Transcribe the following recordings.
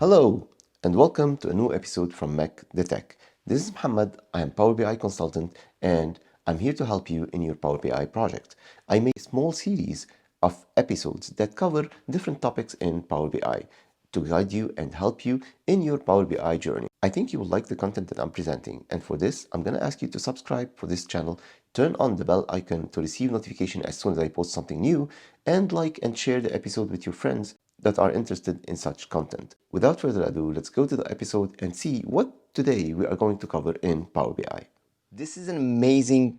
Hello and welcome to a new episode from Mac the Tech. This is Muhammad. I am Power BI consultant and I'm here to help you in your Power BI project. I make a small series of episodes that cover different topics in Power BI to guide you and help you in your Power BI journey. I think you will like the content that I'm presenting, and for this I'm going to ask you to subscribe for this channel, turn on the bell icon to receive notification as soon as I post something new, and like and share the episode with your friends that are interested in such content. Without further ado, let's go to the episode and see what today we are going to cover in Power BI. This is an amazing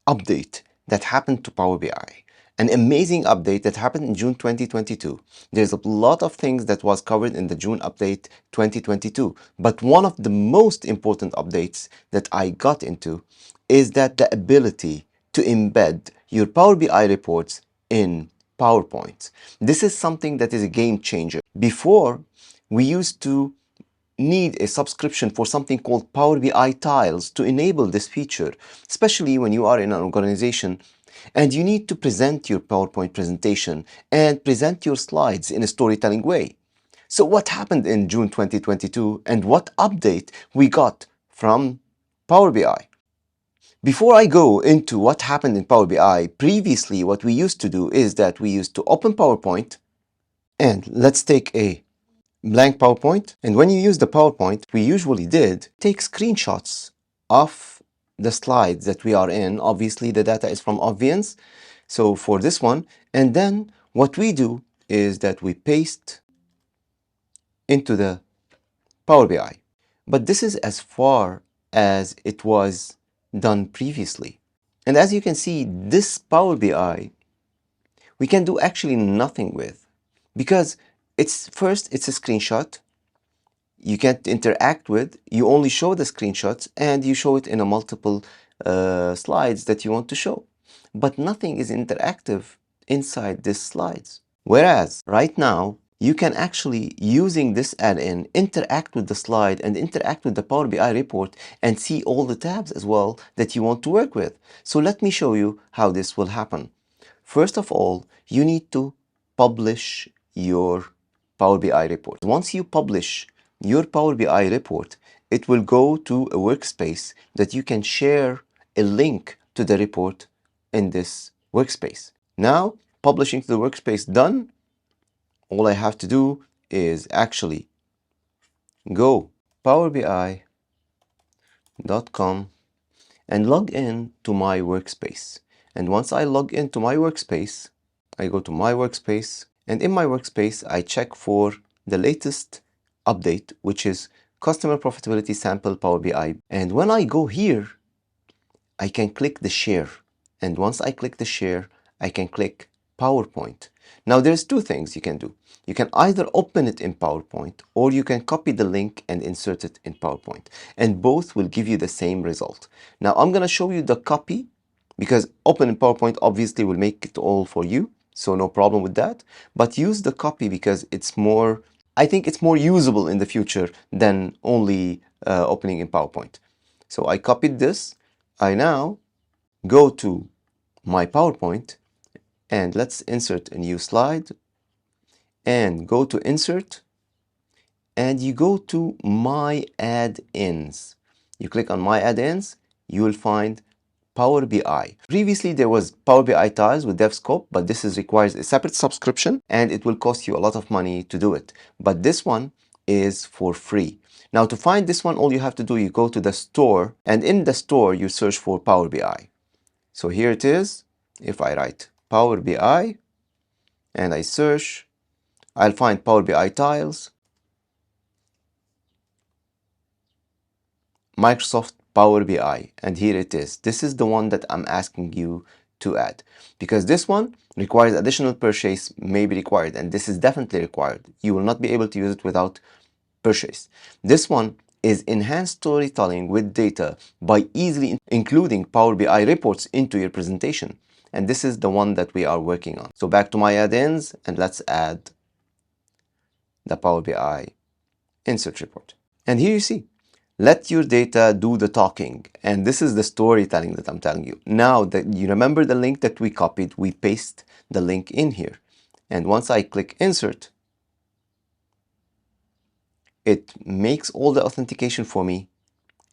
update that happened to Power BI. An amazing update that happened in June 2022. There's a lot of things that was covered in the June update 2022, but one of the most important updates that I got into is that the ability to embed your Power BI reports in PowerPoint. This is something that is a game changer. Before, we used to need a subscription for something called Power BI Tiles to enable this feature, especially when you are in an organization and you need to present your PowerPoint presentation and present your slides in a storytelling way. So what happened in June 2022 and what update we got from Power BI? Before I go into what happened in Power BI, previously what we used to do is that we used to open PowerPoint and let's take a blank PowerPoint. And when you use the PowerPoint, we usually did take screenshots of the slides that we are in. Obviously, the data is from Obvious. So for this one, and then what we do is that we paste into the Power BI. But this is as far as it was done previously. And as you can see, this Power BI, we can do actually nothing with, because it's a screenshot. You can't interact with, you only show the screenshots and you show it in a multiple slides that you want to show. But nothing is interactive inside these slides. Whereas right now, you can actually, using this add-in, interact with the slide and interact with the Power BI report and see all the tabs as well that you want to work with. So let me show you how this will happen. First of all, you need to publish your Power BI report. Once you publish your Power BI report, it will go to a workspace that you can share a link to the report in this workspace. Now, publishing to the workspace done, all I have to do is actually go powerbi.com and log in to my workspace. And once I log into my workspace, I go to my workspace, and in my workspace, I check for the latest update, which is Customer Profitability Sample Power BI. And when I go here, I can click the share. And once I click the share, I can click PowerPoint. Now there's two things you can do. You can either open it in PowerPoint or you can copy the link and insert it in PowerPoint. And both will give you the same result. Now I'm going to show you the copy, because open in PowerPoint obviously will make it all for you. So no problem with that. But use the copy because it's more, I think it's more usable in the future than only opening in PowerPoint. So I copied this. I now go to my PowerPoint and let's insert a new slide and go to insert and you go to my add-ins. You click on my add-ins, you will find Power BI. Previously, there was Power BI Tiles with DevScope, but this requires a separate subscription and it will cost you a lot of money to do it. But this one is for free. Now, to find this one, all you have to do, you go to the store, and in the store, you search for Power BI. So here it is. If I write Power BI and I search, I'll find Power BI Tiles, Microsoft Power BI, and here it is. This is the one that I'm asking you to add, because this one requires additional purchase, may be required, and this is definitely required. You will not be able to use it without purchase. This one is enhanced storytelling with data by easily including Power BI reports into your presentation. And this is the one that we are working on. So back to my add-ins and let's add the Power BI insert report. And here you see, let your data do the talking. And this is the storytelling that I'm telling you. Now that you remember the link that we copied, we paste the link in here. And once I click insert, it makes all the authentication for me,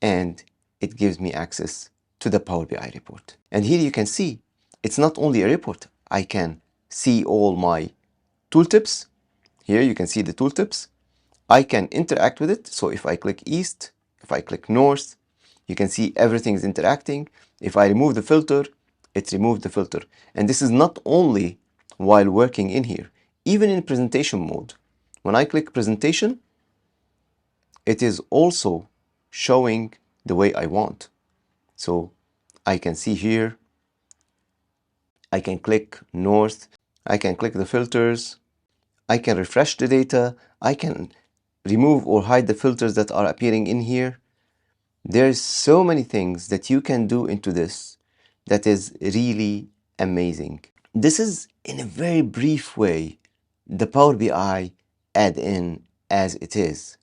and it gives me access to the Power BI report. And here you can see, it's not only a report. I can see all my tooltips. Here you can see the tooltips. I can interact with it. So if I click east, if I click north, you can see everything is interacting. If I remove the filter, it removed the filter. And this is not only while working in here, even in presentation mode. When I click presentation, it is also showing the way I want. So I can see here, I can click north, I can click the filters, I can refresh the data, I can remove or hide the filters that are appearing in here. There's so many things that you can do into this that is really amazing. This is, in a very brief way, the Power BI add-in as it is.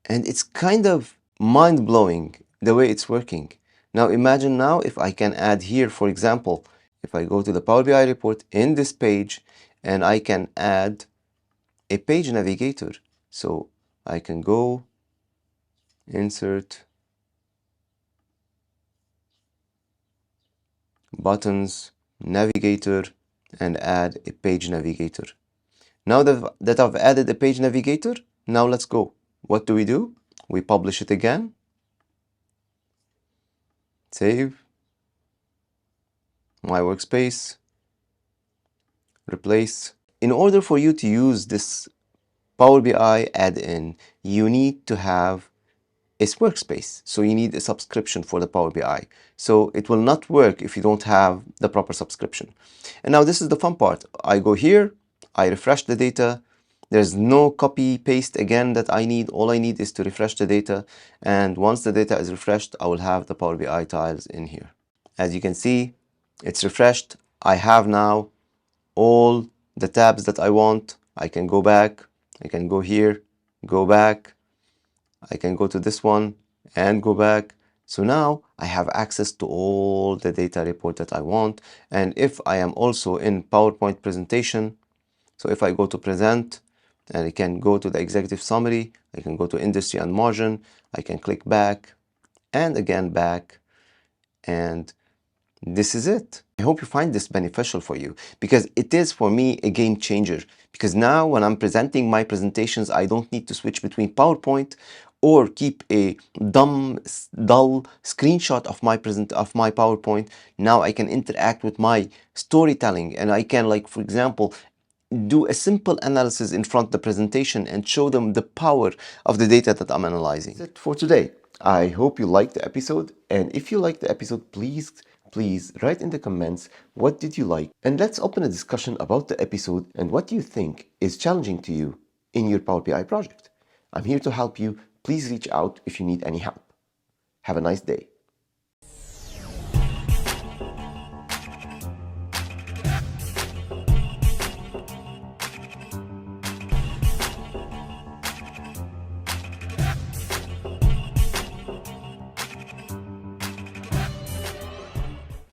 And it's kind of mind-blowing the way it's working. Now imagine now if I can add here, for example, if I go to the Power BI report in this page and I can add a page navigator. So I can go, insert, buttons, navigator, and add a page navigator. Now that I've added a page navigator, now let's go. What do? We publish it again. Save. My workspace. Replace. In order for you to use this Power BI add-in, you need to have a workspace. So you need a subscription for the Power BI. So it will not work if you don't have the proper subscription. And now this is the fun part. I go here, I refresh the data. There's no copy paste again that I need. All I need is to refresh the data. And once the data is refreshed, I will have the Power BI tiles in here. As you can see, it's refreshed. I have now all the tabs that I want. I can go back. I can go here, go back. I can go to this one and go back. So now I have access to all the data report that I want. And if I am also in PowerPoint presentation, so if I go to present and I can go to the executive summary, I can go to industry and margin, I can click back and again back, and this is it. I hope you find this beneficial for you, because it is for me a game changer. Because now when I'm presenting my presentations, I don't need to switch between PowerPoint or keep a dull screenshot of my PowerPoint. Now I can interact with my storytelling, and I can, like, for example, do a simple analysis in front of the presentation and show them the power of the data that I'm analyzing. That's it for today. I hope you liked the episode, and if you liked the episode, please write in the comments what did you like, and let's open a discussion about the episode and what you think is challenging to you in your Power BI project. I'm here to help you. Please reach out if you need any help. Have a nice day.